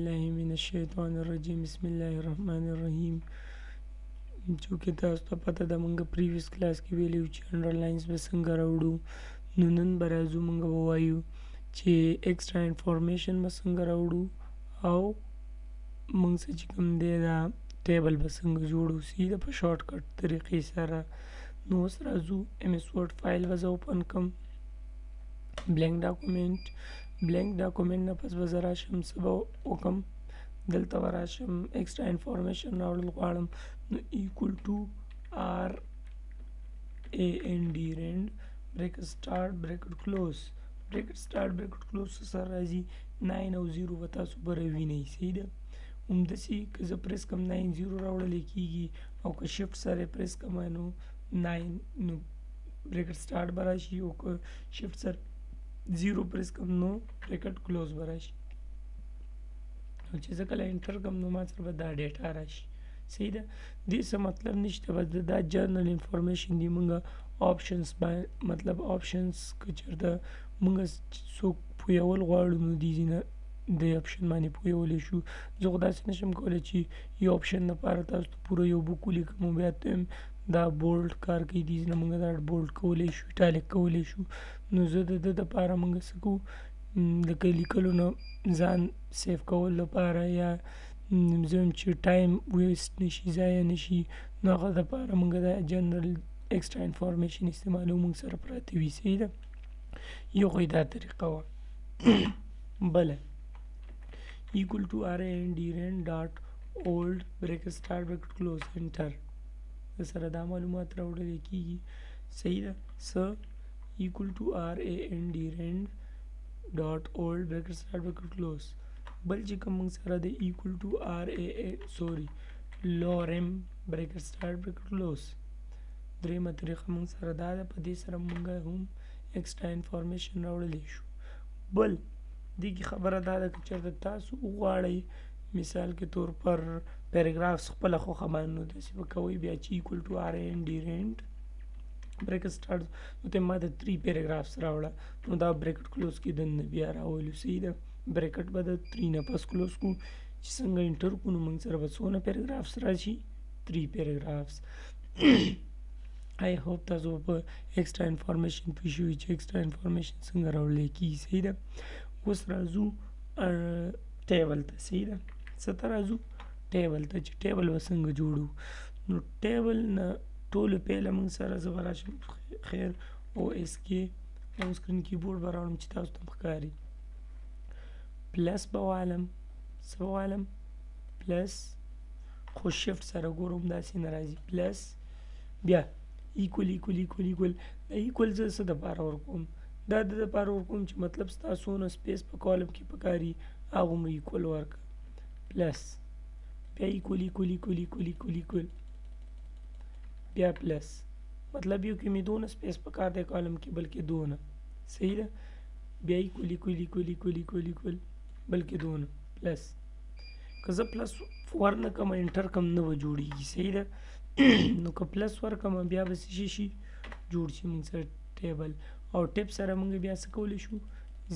الله من الشیطان الرجیم بسم الله الرحمن الرحیم. چونکه تاسو ته پته ده موږ پریویس کلاس کې ویلي چې انډرلاینز به څنګه راوړو، نو نن به راځو موږ به ووایو چې ایکسټرا انفارمیشن به څنګه راوړو او موږ څه چې کوم دی دا ټیبل به څنګه جوړو سیده په شارټ کټ طریقې سره. نو اوس راځو ایم اس ورډ فایل به زه اوپن کړم، بلینک ډاکومنټ نه پس به زه راشم څه به وکړم، دلته به راشم ایکسټرا انفارمیشن راوړل غواړم، نو ایکول ټو آر اے این ډي رینډ بریکټ سټارټ بریکټ کلوز سره راځي 9 او 0 به تاسو به راوینئ. صحیح ده. همداسې که زه پریس کړم 9 0 راوړلی کېږي او که شفټ سره پریس کړم نو 9 نو بریکټ سټارټ به راشي، او که شفټ سره 0 پریس کړم نو بریکټ کلوز به راشي. او چې زه کله انټر کړم نو ما سره به دا ډیټا راشي. صحیح ده. دې څه مطلب نشته، بس دا جنرل انفارمیشن دی. موږ آپشنز مطلب آپشنز که چېرته موږ څوک پوهول غواړو نو دې ځینه د آپشن باندې پوهولی شو. زه خو داسې نشم کولی چې یو آپشن لپاره تاسو ته پوره یو بک ولیکم او بیا دا بولډ کار کوي، دې ځینه موږ دا بولډ کولی شو، ایټالیک کولی شو. نو زه د ده دپاره موږ څه کوو، لکه لیکلو نه ځان سیف کولو لپاره یا زه ویم چې ټایم ویسټ نشي، ضایع نشي، نو هغه دپاره موږ دا جنرل ایکسټرا انفارمیشن استعمالوو، موږ سره پراته وي. صحیح ده. یو خو دا طریقه وه. بله equal to rand dot old bracket start bracket close enter د سره دا معلومات راوړل کېږي. صحیح ده. څه equal to rand dot old bracket start bracket close. بل چې کوم موږ سره د equal to lorem bracket start bracket close درېیمه طریقه موږ سره دا ده، په دې سره موږ هم ایکسټرا انفارمیشن راوړلی شو. بل دې کې خبره دا ده که چېرته تاسو وغواړئ مثال کې طور پر پیراګرافس خپله خوښه باندې نو داسې به کوئ، بیا چې equal to rand بریکټ سټارټ نو ته ما د 3 پیراګرافس راوړه، نو دا بریکټ کلوز کې دننه بیا راولو. صحیح ده. بریکټ به د 3 نه پس کلوز کړو، چې څنګه انټر کړو نو موږ سره به څونه پیراګرافس راشي، 3 پیراګرافس. آی هوپ تاسو په ایکسټرا انفارمیشن پوه شوي چې ایکسټرا انفارمیشن څنګه راوړلی کېږي. صحیح ده. اوس راځو ټیبل ته. صحیح ده. څه ته راځو؟ ټیبل ته، چې ټیبل به څنګه جوړو. نو ټیبل نه ټولو پهله موږ سره زه به راشم خیر او اس کې او سکرین کیبورډ به راوړم چې تاسو ته ښکاري. پلس به والم، څه به والم؟ پلس، خو شفټ سره ګورم داسې نه راځي. پلس بیا ایکول ایکول ایکول ایکول. دا ایکول زه څه دپاره ورکوم؟ دا د دپاره ورکوم چې مطلب ستا څونه سپیس په کالم کې پکاري هغومره ایکول ورکړه. پلس بیا ایکول ایکول ایکول ایکول ایکول ایکول بیا پلس، مطلب یو کې مې دونه سپیس پکار دی کالم کې بلکې دونه. صحیح ده. بیا ایکول ایکول ایکول ایکول ایکول ایکول بلکې دونه پلس. که زه پلس ورنه کړم انټر کړم نه به جوړېږي. صحیح ده. نو که پلس ورکړم بیا به څه شي جوړ شي موږ سره ټیبل، او ټیپ سره موږ بیا څه کولی شو،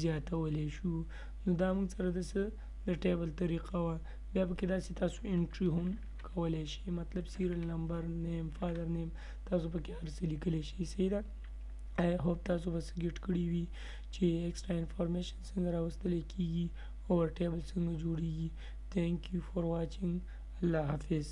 زیاتولی شو. نو دا موږ سره د څه د ټیبل طریقه وه. بیا پکې داسې تاسو انټري هم کولی شئ، مطلب سیریل نمبر، نیم، فادر نیم، تاسو پکې هر څه لیکلی شئ. صحیح ده. آی هوپ تاسو به څه ګیټ کړي وي چې ایکسټرا انفارمیشن څنګه راوستلی کېږي او ټیبل څنګه جوړېږي. تھینک یو فار واچینګ. الله حافظ.